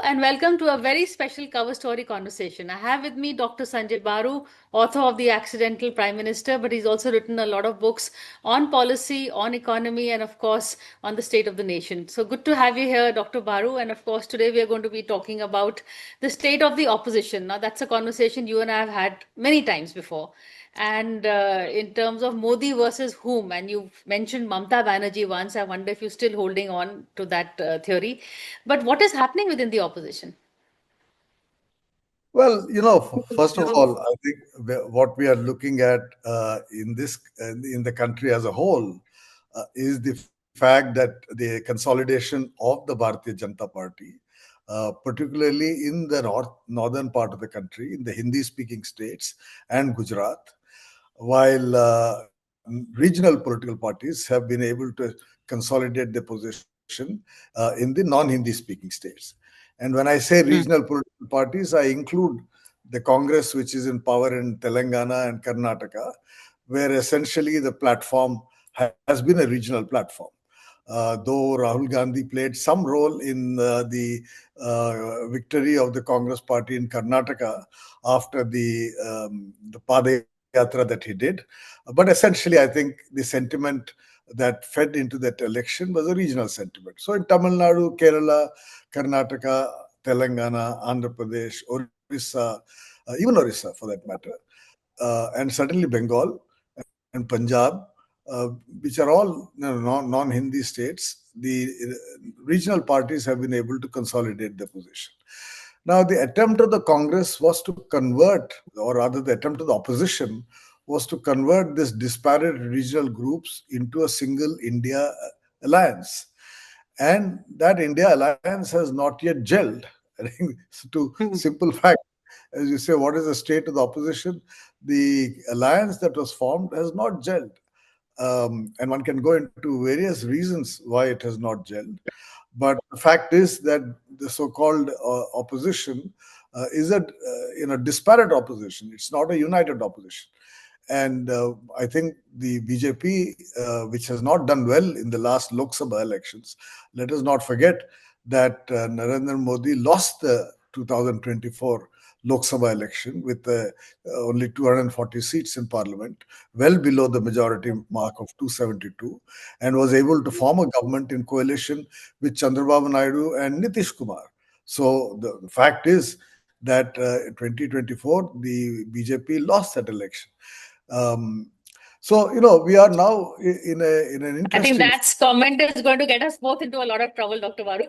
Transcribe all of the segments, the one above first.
and welcome to a very special cover story conversation. I have with me Dr. Sanjay Baru, author of The Accidental Prime Minister, but he's also written a lot of books on policy, on economy, and of course, on the state of the nation. So good to have you here, Dr. Baru. And of course, today we are going to be talking about the state of the opposition. Now, that's a conversation you and I have had many times before. And in terms of Modi versus whom, and you mentioned Mamata Banerjee once, I wonder if you're still holding on to that theory. But what is happening within the opposition? Well, first of all, I think what we are looking at in the country as a whole is the fact that the consolidation of the Bharatiya Janata Party, particularly in the northern part of the country, in the Hindi-speaking states and Gujarat, while regional political parties have been able to consolidate their position in the non-Hindi speaking states. And when I say regional political parties, I include the Congress, which is in power in Telangana and Karnataka, where essentially the platform has been a regional platform. Though Rahul Gandhi played some role in the victory of the Congress party in Karnataka after the Padayatra that he did. But essentially, I think the sentiment that fed into that election was a regional sentiment. So in Tamil Nadu, Kerala, Karnataka, Telangana, Andhra Pradesh, Orissa, even Orissa for that matter, and certainly Bengal and Punjab, which are all non-Hindi states, the regional parties have been able to consolidate their position. Now, the attempt of the Congress was to convert, or rather the attempt of the opposition was to convert these disparate regional groups into a single India alliance. And that India alliance has not yet gelled. I think to simple fact, as you say, what is the state of the opposition? The alliance that was formed has not gelled. And one can go into various reasons why it has not gelled. But the fact is that the so-called opposition is a disparate opposition. It's not a united opposition. And I think the BJP, which has not done well in the last Lok Sabha elections, let us not forget that Narendra Modi lost the 2024 Lok Sabha election with only 240 seats in parliament, well below the majority mark of 272, and was able to form a government in coalition with Chandrababu Naidu and Nitish Kumar. So the fact is that 2024, the BJP lost that election. So we are now in an interesting. I think that comment is going to get us both into a lot of trouble, Dr. Baru.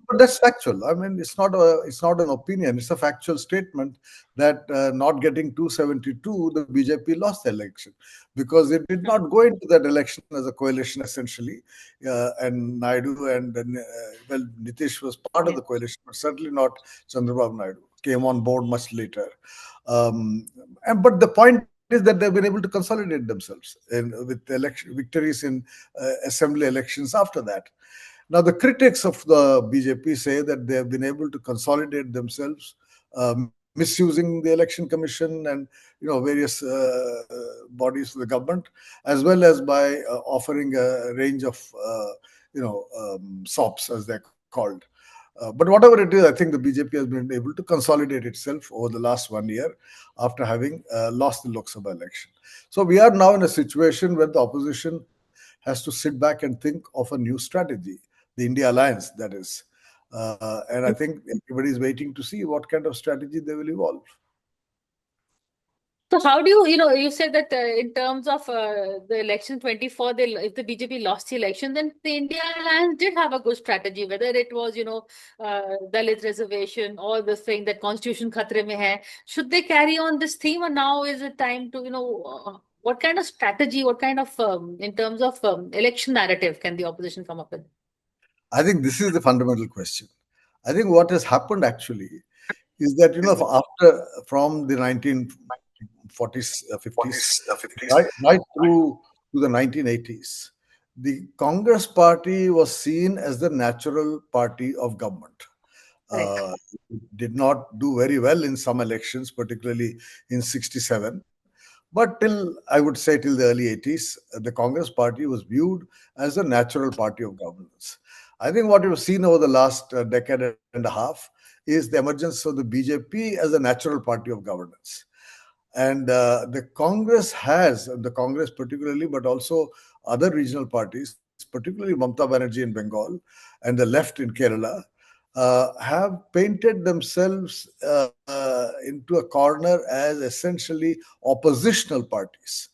But that's factual. I mean, it's not an opinion. It's a factual statement that not getting 272, the BJP lost the election because it did not go into that election as a coalition essentially. And Naidu and well, Nitish was part of the coalition, but certainly not Chandrababu Naidu. Came on board much later. But the point is that they've been able to consolidate themselves with victories in assembly elections after that. Now, the critics of the BJP say that they have been able to consolidate themselves, misusing the election commission and various bodies of the government, as well as by offering a range of SOPs, as they're called. But whatever it is, I think the BJP has been able to consolidate itself over the last 1 year after having lost the Lok Sabha election. So we are now in a situation where the opposition has to sit back and think of a new strategy, the India alliance, that is. And I think everybody is waiting to see what kind of strategy they will evolve. So how do you said that in terms of the election 24, if the BJP lost the election, then the India Alliance did have a good strategy, whether it was, Dalit reservation or the thing that constitution khatre mein hai. Should they carry on this theme, or now is it time to, what kind of strategy, what kind of, in terms of election narrative can the opposition come up with? I think this is the fundamental question. I think what has happened actually is that, from the 1940s, 50s, right through to the 1980s, the Congress party was seen as the natural party of government. It did not do very well in some elections, particularly in 67. But I would say till the early 80s, the Congress party was viewed as a natural party of governance. I think what we've seen over the last decade and a half is the emergence of the BJP as a natural party of governance. And the Congress particularly, but also other regional parties, particularly Mamata Banerjee in Bengal and the left in Kerala, have painted themselves into a corner as essentially oppositional parties.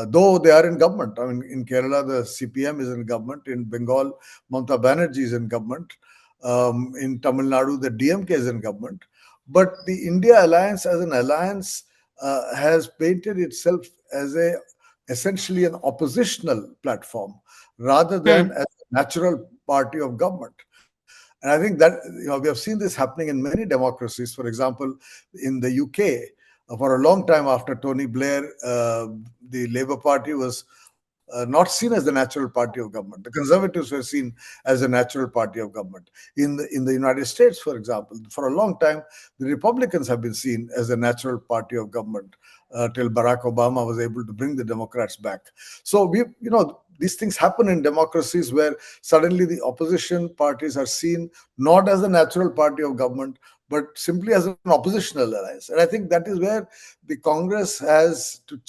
Though they are in government. I mean, in Kerala, the CPM is in government. In Bengal, Mamata Banerjee is in government. In Tamil Nadu, the DMK is in government. But the India Alliance as an alliance has painted itself as a essentially an oppositional platform rather than Hmm. as a natural party of government. And I think that we have seen this happening in many democracies. For example, in the UK, for a long time after Tony Blair, the Labour Party was not seen as the natural party of government. The Conservatives were seen as a natural party of government. In the United States, for example, for a long time, the Republicans have been seen as a natural party of government till Barack Obama was able to bring the Democrats back. So these things happen in democracies where suddenly the opposition parties are seen not as a natural party of government, but simply as an oppositional alliance. And I think that is where the Congress has to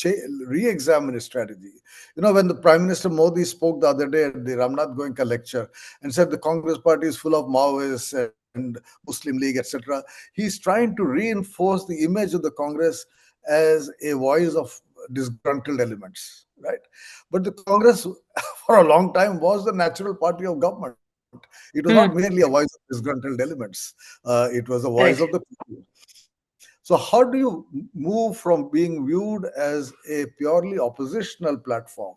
re-examine its strategy. When the Prime Minister Modi spoke the other day at the Ramnath Goenka lecture and said the Congress party is full of Maoists and Muslim League, etc., he's trying to reinforce the image of the Congress as a voice of disgruntled elements, right? But the Congress, for a long time, was the natural party of government. It was not merely a Hmm. voice of disgruntled elements. It was a voice of the Correct. people. So, how do you move from being viewed as a purely oppositional platform,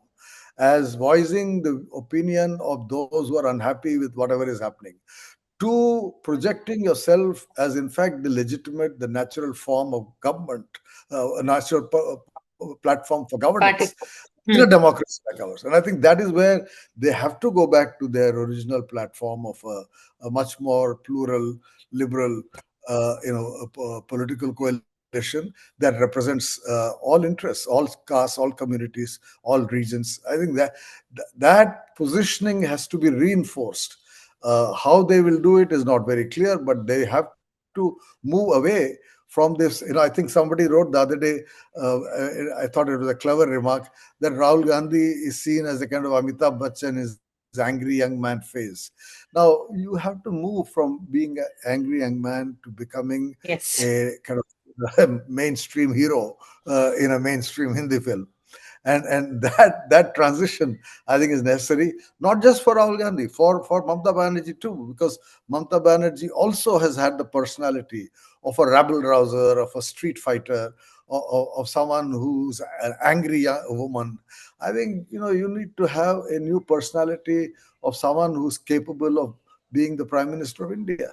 as voicing the opinion of those who are unhappy with whatever is happening, to projecting yourself as, in fact, the legitimate, the natural form of government, a natural platform for governance Party. in a Hmm. democracy like ours? And I think that is where they have to go back to their original platform of a much more plural, liberal, political coalition that represents all interests, all castes, all communities, all regions. I think that positioning has to be reinforced. How they will do it is not very clear, but they have to move away from this. I think somebody wrote the other day, I thought it was a clever remark, that Rahul Gandhi is seen as a kind of Amitabh Bachchan, his angry young man phase. Now, you have to move from being an angry young man to becoming Yes. a kind of mainstream hero in a mainstream Hindi film. And that transition, I think, is necessary, not just for Rahul Gandhi, for Mamata Banerjee too, because Mamata Banerjee also has had the personality of a rabble rouser, of a street fighter, of someone who's an angry woman. I think you need to have a new personality of someone who's capable of being the Prime Minister of India.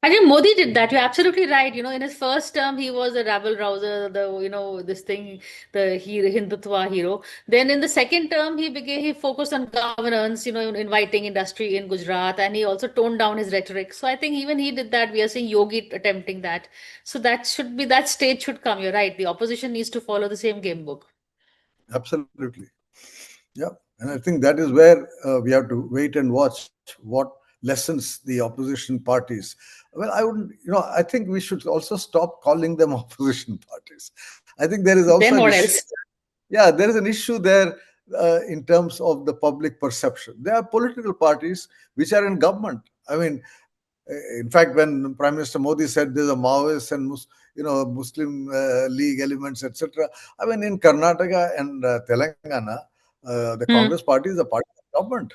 I think Modi did that. You're absolutely right. In his first term, he was a rabble rouser, this thing, the hero, Hindutva hero. Then in the second term, he focused on governance, inviting industry in Gujarat, and he also toned down his rhetoric. So I think even he did that. We are seeing Yogi attempting that. So that stage should come. You're right. The opposition needs to follow the same game book. Absolutely. Yeah, and I think that is where we have to wait and watch what lessons the opposition parties. Well, I wouldn't, I think we should also stop calling them opposition parties. I think there is also Then an what issue. else? Yeah, there is an issue there in terms of the public perception. There are political parties which are in government. I mean, in fact, when Prime Minister Modi said there's a Maoist and Muslim League elements, etc. I mean, in Karnataka and Telangana, the Congress Hmm. party is a party of government.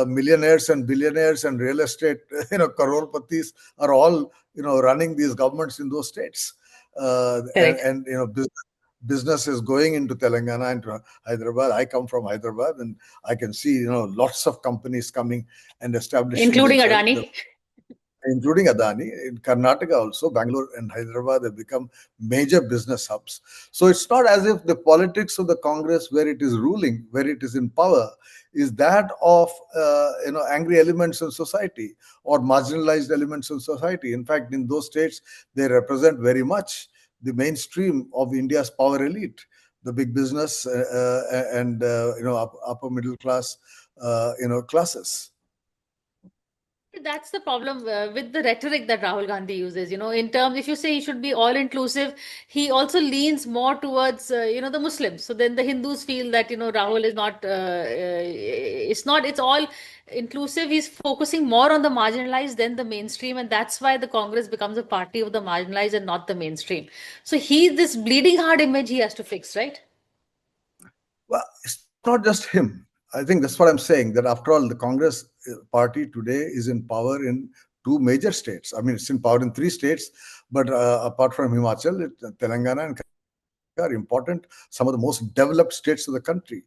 Millionaires and billionaires and real estate, crorpatis are all running these governments in those states, Correct. and business is going into Telangana and Hyderabad. I come from Hyderabad, and I can see lots of companies coming and establishing Including themselves, Adani. including Adani. In Karnataka also, Bangalore and Hyderabad have become major business hubs. So it's not as if the politics of the Congress, where it is ruling, where it is in power, is that of angry elements in society or marginalized elements in society. In fact, in those states, they represent very much the mainstream of India's power elite, the big business and upper middle class classes. That's the problem with the rhetoric that Rahul Gandhi uses. In terms, if you say he should be all inclusive, he also leans more towards, the Muslims. So then the Hindus feel that, Rahul is not, it's not, it's all inclusive. He's focusing more on the marginalized than the mainstream. And that's why the Congress becomes a party of the marginalized and not the mainstream. So this bleeding heart image he has to fix, right? Well, it's not just him. I think that's what I'm saying. That after all, the Congress party today is in power in two major states. I mean, it's in power in three states, but apart from Himachal, Telangana and Karnataka are important, some of the most developed states of the country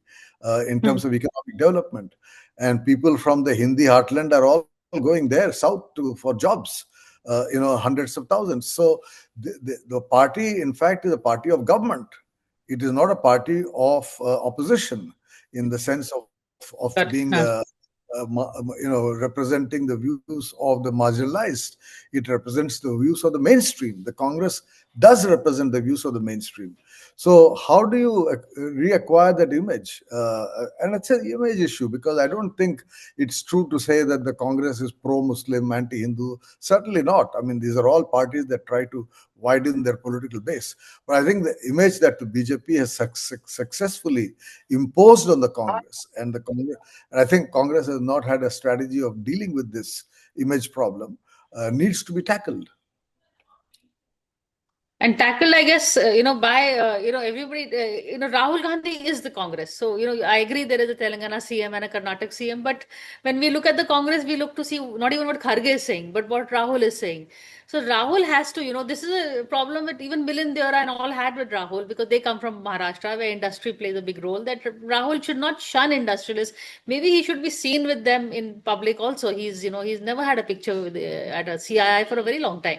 in terms of Hmm. economic development. And people from the Hindi heartland are all going there south for jobs. Hundreds of thousands. So the party, in fact, is a party of government. It is not a party of opposition in the sense of being But, huh. representing the views of the marginalized. It represents the views of the mainstream. The Congress does represent the views of the mainstream. So how do you reacquire that image? And it's an image issue, because I don't think it's true to say that the Congress is pro-Muslim, anti-Hindu. Certainly not. I mean, these are all parties that try to widen their political base. But I think the image that the BJP has successfully imposed on the Congress, and I think Congress has not had a strategy of dealing with this image problem, needs to be tackled. And tackle, I guess, by, everybody, Rahul Gandhi is the Congress. So, I agree there is a Telangana CM and a Karnataka CM. But when we look at the Congress, we look to see not even what Kharge is saying, but what Rahul is saying. So, Rahul has to, this is a problem that even Milind Deora and all had with Rahul, because they come from Maharashtra, where industry plays a big role. That Rahul should not shun industrialists. Maybe he should be seen with them in public also. He's never had a picture at a CII for a very long time.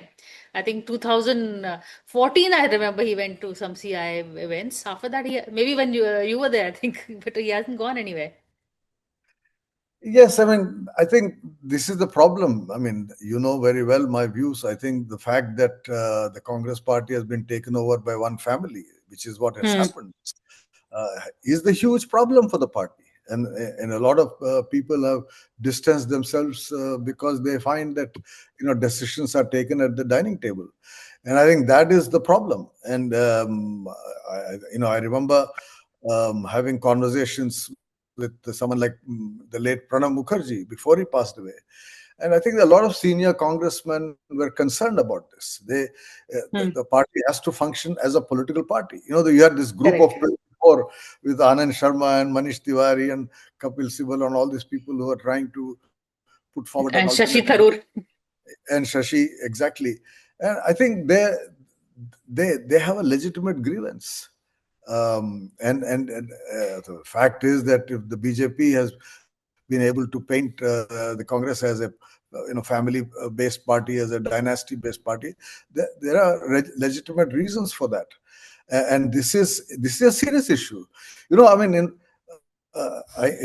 I think 2014, I remember he went to some CI events. After that, maybe when you were there, I think, but he hasn't gone anywhere. Yes, I mean, I think this is the problem. I mean, you know very well my views. I think the fact that the Congress party has been taken over by one family, which is what has Hmm. happened, is the huge problem for the party. And a lot of people have distanced themselves because they find that decisions are taken at the dining table, and I think that is the problem. And I remember having conversations with someone like the late Pranab Mukherjee before he passed away. And I think a lot of senior congressmen were concerned about this. The Hmm. party has to function as a political party. You had this group of Correct. 24 with Anand Sharma and Manish Tiwari and Kapil Sibal and all these people who are trying to put forward an And alternative. Shashi Tharoor. And Shashi, exactly. And I think they have a legitimate grievance. And the fact is that if the BJP has been able to paint the Congress as a family-based party, as a dynasty-based party, there are legitimate reasons for that. And this is a serious issue. I mean, in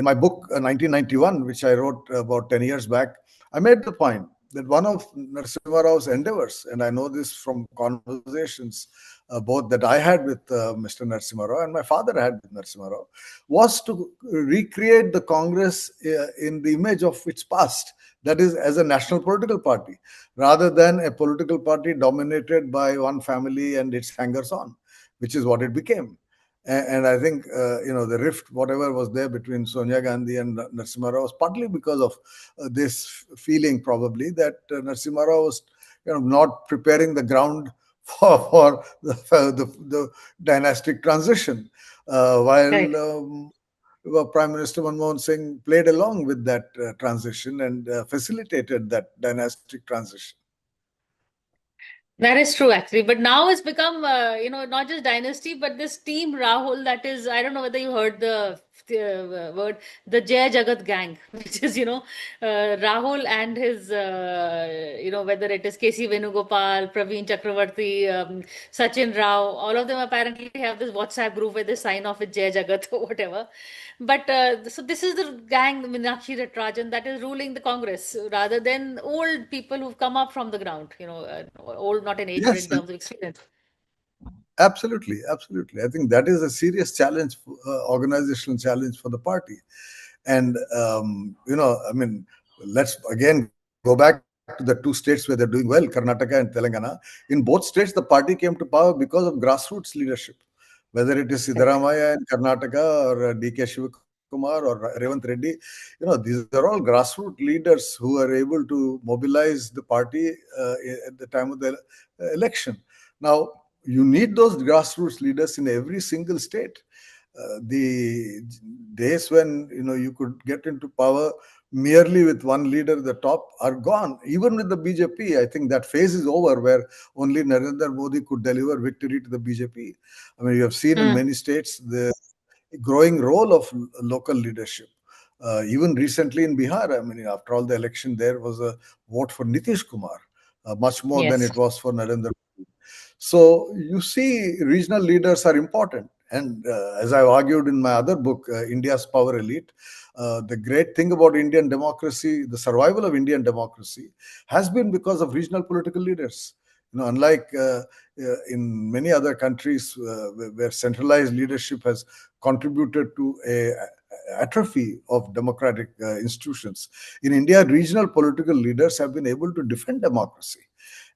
my book 1991, which I wrote about 10 years back, I made the point that one of Narasimha Rao's endeavors, and I know this from conversations both that I had with Mr. Narasimha Rao and my father had with Narasimha Rao, was to recreate the Congress in the image of its past, that is, as a national political party, rather than a political party dominated by one family and its hangers on, which is what it became. And I think the rift, whatever was there between Sonia Gandhi and Narasimha Rao, was partly because of this feeling, probably, that Narasimha Rao was not preparing the ground for the dynastic transition, while Right. Prime Minister Manmohan Singh played along with that transition and facilitated that dynastic transition. That is true, actually. But now it's become, not just dynasty, but this team Rahul. That is, I don't know whether you heard the word, the Jai Jagat gang, which is, Rahul and his, whether it is KC Venugopal, Praveen Chakravarti, Sachin Rao, all of them apparently have this WhatsApp group where they sign off with Jai Jagat or whatever. But so this is the gang, Meenakshi Ratrajan, that is ruling the Congress rather than old people who've come up from the ground, old not in age, but Yes, in terms of experience. absolutely, absolutely. I think that is a serious challenge, organizational challenge for the party. And I mean, let's again go back go back to the two states where they're doing well, Karnataka and Telangana. In both states, the party came to power because of grassroots leadership. Whether it is Correct. Siddaramaiah in Karnataka or DK Shivakumar or Revant Reddy, these are all grassroots leaders who are able to mobilize the party at the time of the election. Now, you need those grassroots leaders in every single state. The days when you could get into power merely with one leader at the top are gone. Even with the BJP, I think that phase is over, where only Narendra Modi could deliver victory to the BJP. I mean, you have seen in Mm. many states the growing role of local leadership. Even recently in Bihar, I mean, after all the election, there was a vote for Nitish Kumar, much more than Yes. it was for Narendra Modi. So you see, regional leaders are important. And as I've argued in my other book, India's Power Elite, the great thing about Indian democracy, the survival of Indian democracy, has been because of regional political leaders. Unlike in many other countries where centralized leadership has contributed to a atrophy of democratic institutions, in India, regional political leaders have been able to defend democracy.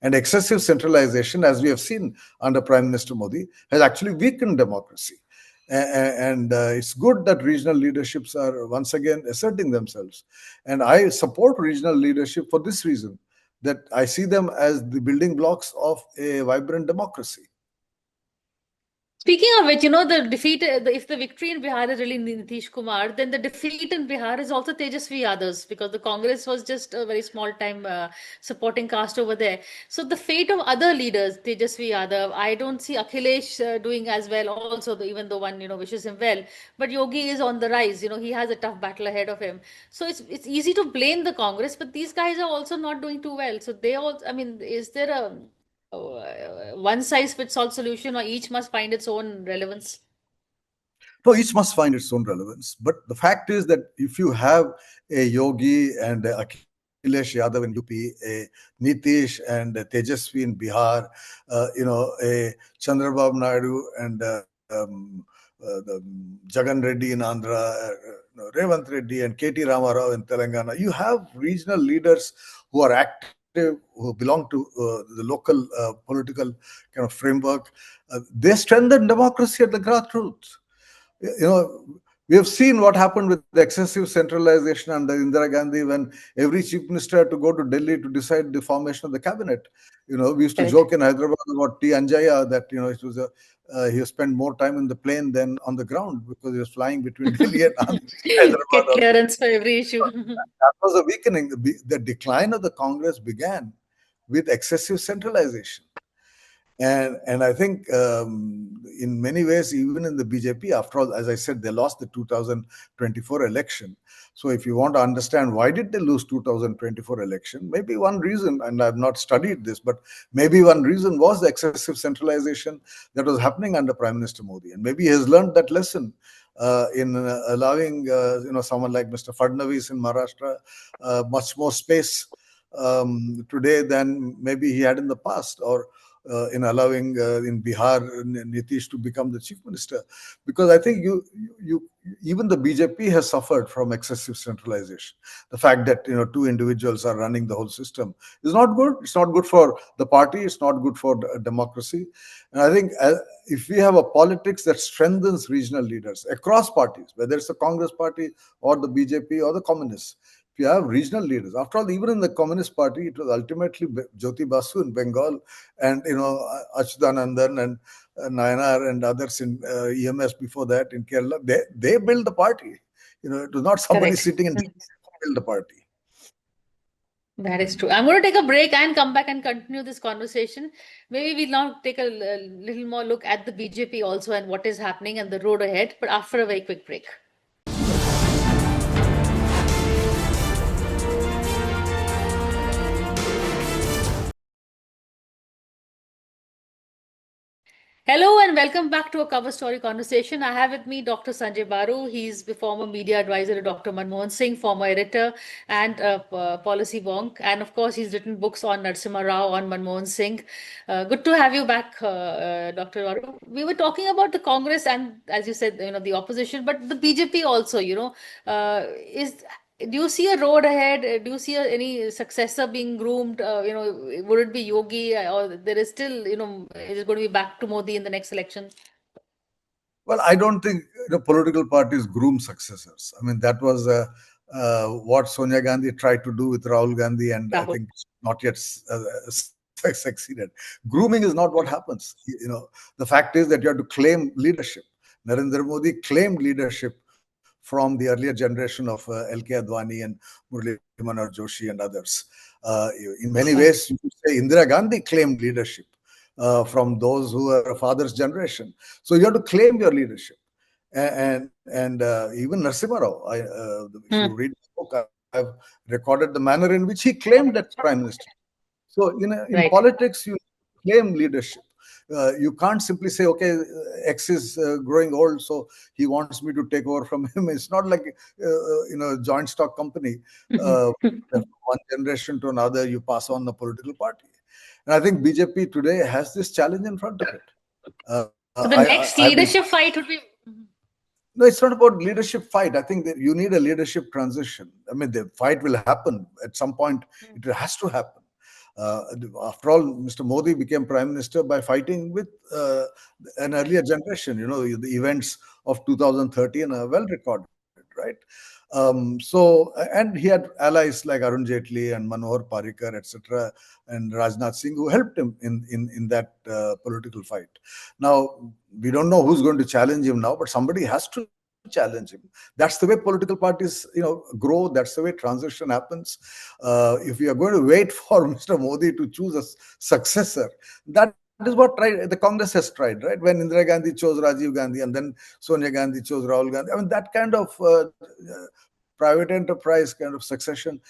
And excessive centralization, as we have seen under Prime Minister Modi, has actually weakened democracy. And it's good that regional leaderships are once again asserting themselves. And I support regional leadership for this reason, that I see them as the building blocks of a vibrant democracy. Speaking of which, the defeat, if the victory in Bihar is really Nitish Kumar, then the defeat in Bihar is also Tejasvi Yadav's, because the Congress was just a very small time supporting caste over there. So the fate of other leaders, Tejasvi Yadav, I don't see Akhilesh doing as well also, even though one, wishes him well. But Yogi is on the rise, he has a tough battle ahead of him. So it's easy to blame the Congress, but these guys are also not doing too well. So they all, I mean, is there a one size fits all solution, or each must find its own relevance? No, each must find its own relevance. But the fact is that if you have a Yogi and a Akhilesh Yadav in UP, a Nitish and a Tejasvi in Bihar, a Chandrababu Naidu and the Jagan Reddy in Andhra, Revant Reddy and KT Ramarao in Telangana, you have regional leaders who are active, who belong to the local political kind of framework. They strengthen democracy at the grassroots. We have seen what happened with the excessive centralization under Indira Gandhi, when every chief minister had to go to Delhi to decide the formation of the cabinet. We used to Correct. joke in Hyderabad about T. Anjaya that it was he spent more time in the plane than on the ground, because he was flying between Delhi and Hyderabad. Get clearance for every issue. That was a weakening. The decline of the Congress began with excessive centralization. And I think in many ways, even in the BJP, after all, as I said, they lost the 2024 election. So if you want to understand why did they lose 2024 election, maybe one reason, and I've not studied this, but maybe one reason was the excessive centralization that was happening under Prime Minister Modi. And maybe he has learned that lesson in allowing someone like Mr. Fadnavis in Maharashtra much more space today than maybe he had in the past, or in allowing in Bihar Nitish to become the chief minister, because I think you even the BJP has suffered from excessive centralization. The fact that two individuals are running the whole system is not good. It's not good for the party. It's not good for democracy. And I think if we have a politics that strengthens regional leaders across parties, whether it's the Congress party or the BJP or the communists, if you have regional leaders, after all, even in the Communist Party, it was ultimately Jyoti Basu in Bengal and Achyutanandan and Nayanar and others in EMS before that in Kerala. They built the party. It was not somebody Correct. sitting in Delhi who built the party. That is true. I'm going to take a break and come back and continue this conversation. Maybe we'll now take a little more look at the BJP also and what is happening and the road ahead, but after a very quick break. Hello and welcome back to a cover story conversation. I have with me Dr. Sanjay Baru. He's the former media advisor to Dr. Manmohan Singh, former editor and policy wonk. And of course, he's written books on Narasimha Rao, on Manmohan Singh. Good to have you back, Dr. Baru. We were talking about the Congress and, as you said, the opposition, but the BJP also, is Do you see a road ahead? Do you see any successor being groomed? Would it be Yogi, or there is still, it is going to be back to Modi in the next election? Well, I don't think political parties groom successors. I mean, that was what Sonia Gandhi tried to do with Rahul Gandhi, and I Rahul. think not yet succeeded. Grooming is not what happens. The fact is that you have to claim leadership. Narendra Modi claimed leadership from the earlier generation of L.K. Advani and Murli Manohar Joshi and others. In many Right. ways, you could say Indira Gandhi claimed leadership from those who are a father's generation. So you have to claim your leadership. And even Narasimha Rao, if you Hmm. read the book, I've recorded the manner in which he claimed that prime minister. So in Right. politics, you claim leadership. You can't simply say, okay, X is growing old, so he wants me to take over from him. It's not like joint stock company. Uh, from one generation to another, you pass on the political party. And I think BJP today has this challenge in front of it. So the I've next been leadership fight would be. No, it's not about leadership fight. I think that you need a leadership transition. I mean, the fight will happen at some point. It has to happen. Uh, After all, Mr. Modi became prime minister by fighting with an earlier generation. The events of 2013 are well recorded, right? And he had allies like Arun Jaitley and Manohar Parrikar, etc., and Rajnath Singh who helped him in that political fight. Now, we don't know who's going to challenge him now, but somebody has to challenge him. That's the way political parties grow. That's the way transition happens. If we are going to wait for Mr. Modi to choose a successor, that is what the Congress has tried, right? When Indira Gandhi chose Rajiv Gandhi and then Sonia Gandhi chose Rahul Gandhi. I mean, that kind of private enterprise kind of succession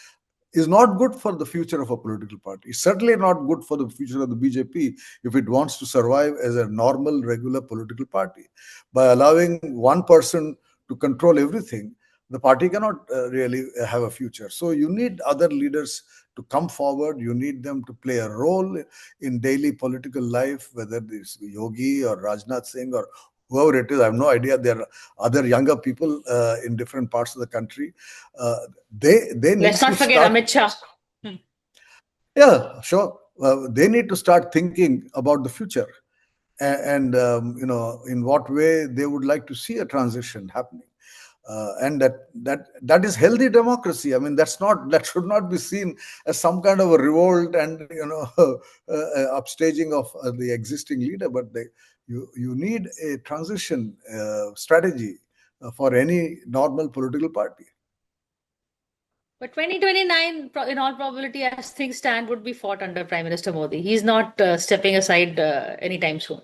is not good for the future of a political party. It's certainly not good for the future of the BJP if it wants to survive as a normal, regular political party. By allowing one person to control everything, the party cannot really have a future. So you need other leaders to come forward. You need them to play a role in daily political life, whether it's Yogi or Rajnath Singh or whoever it is. I have no idea. There are other younger people in different parts of the country. Uh, they Let's need not to forget start. Amit Shah. Hmm. Yeah, sure. They need to start thinking about the future and in what way they would like to see a transition happening. And that is healthy democracy. I mean, that should not be seen as some kind of a revolt and upstaging of the existing leader. But you need a transition strategy for any normal political party. But 2029, in all probability, as things stand, would be fought under Prime Minister Modi. He's not stepping aside anytime soon.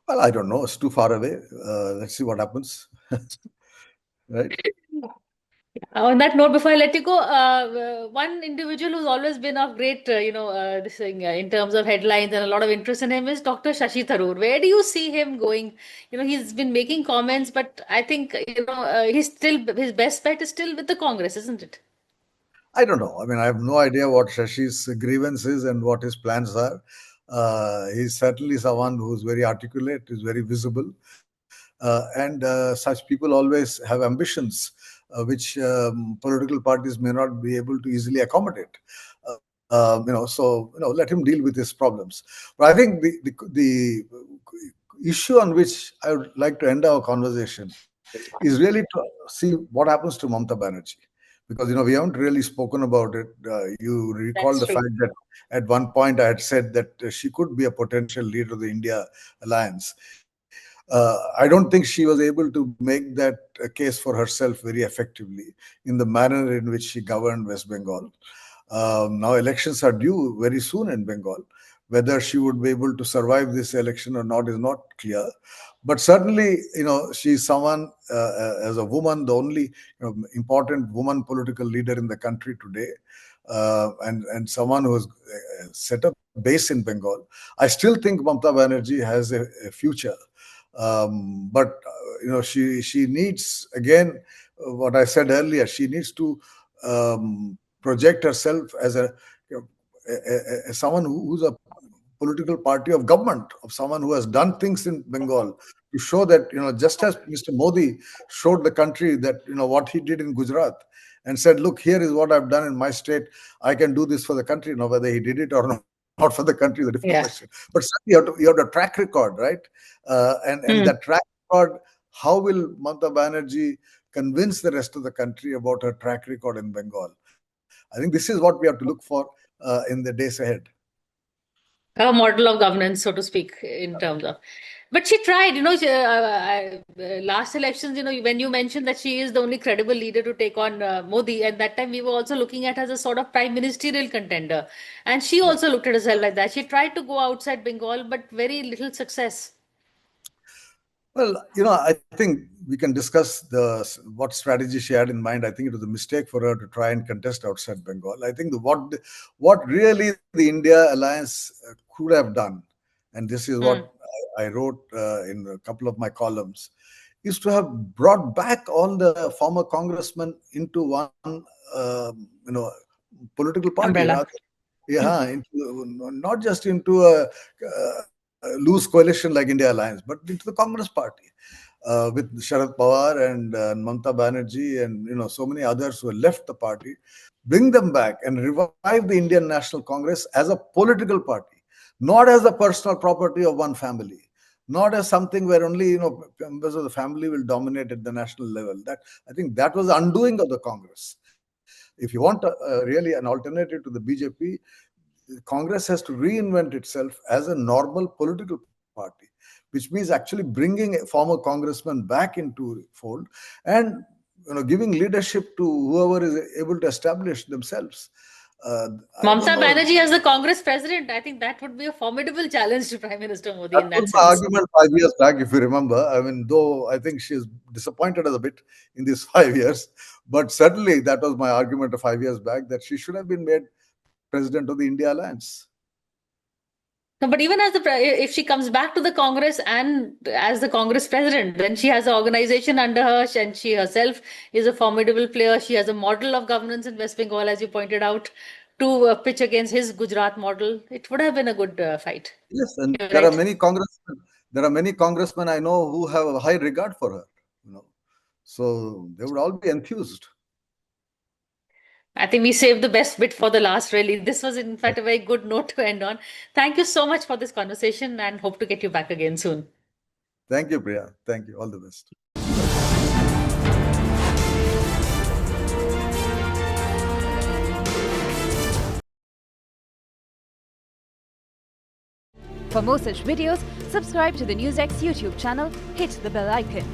Well, I don't know. It's too far away. Let's see what happens. Right? On that note, before I let you go, one individual who's always been of great, this thing in terms of headlines and a lot of interest in him is Dr. Shashi Tharoor. Where do you see him going? He's been making comments, but I think he's still his best bet is still with the Congress, isn't it? I don't know. I mean, I have no idea what Shashi's grievance is and what his plans are. He's certainly someone who's very articulate, is very visible, and such people always have ambitions, which political parties may not be able to easily accommodate. Let him deal with his problems. But I think the issue on which I would like to end our conversation is really to see what happens to Mamata Banerjee, because we haven't really spoken about it. You recall That's the true. fact that at one point I had said that she could be a potential leader of the India alliance. I don't think she was able to make that case for herself very effectively in the manner in which she governed West Bengal. Now elections are due very soon in Bengal. Whether she would be able to survive this election or not is not clear. But certainly, she's someone, as a woman, the only important woman political leader in the country today, and someone who has set up base in Bengal. I still think Mamata Banerjee has a future, but she needs, again, what I said earlier. She needs to project herself as a, you know, as someone who's a political party of government, of someone who has done things in Bengal to show that, just as Mr. Modi showed the country that, what he did in Gujarat and said, look, here is what I've done in my state. I can do this for the country. Now, whether he did it or not for the country is a different Yeah. question. But certainly you have a track record, right? And that track record, how will Mamata Banerjee convince the rest of the country about her track record in Bengal? I think this is what we have to look for in the days ahead. A model of governance, so to speak, in terms of. But she tried, last elections, when you mentioned that she is the only credible leader to take on Modi, at that time we were also looking at her as a sort of prime ministerial contender. And she Yeah. also looked at herself like that. She tried to go outside Bengal, but very little success. Well, I think we can discuss what strategy she had in mind. I think it was a mistake for her to try and contest outside Bengal. I think what really the India alliance could have done, and this is what Hmm. I wrote in a couple of my columns, is to have brought back all the former congressmen into one, political party, Umbrella. rather. Yeah, not just into a loose coalition like India Alliance, but into the Congress party with Sharad Pawar and Mamata Banerjee and so many others who have left the party. Bring them back and revive the Indian National Congress as a political party, not as the personal property of one family, not as something where only members of the family will dominate at the national level. That, I think, that was the undoing of the Congress. If you want really an alternative to the BJP, Congress has to reinvent itself as a normal political party, which means actually bringing former congressmen back into fold and giving leadership to whoever is able to establish themselves. I don't Mamata know. Banerjee as the Congress president, I think that would be a formidable challenge to Prime Minister Modi That in was that my sense. argument 5 years back, if you remember. I mean, though I think she's disappointed us a bit in these 5 years, but certainly that was my argument of 5 years back, that she should have been made president of the India Alliance. No, but even as if she comes back to the Congress and as the Congress president, then she has an organization under her, and she herself is a formidable player. She has a model of governance in West Bengal, as you pointed out, to pitch against his Gujarat model. It would have been a good fight. Yes, and You're there are right. many congressmen. There are many congressmen I know who have a high regard for her. You know, so they would all be enthused. I think we saved the best bit for the last, really. This was, in fact, a very good note to end on. Thank you so much for this conversation and hope to get you back again soon. Thank you, Priya. Thank you. All the best. For more such videos, subscribe to the NewsX YouTube channel, hit the bell icon.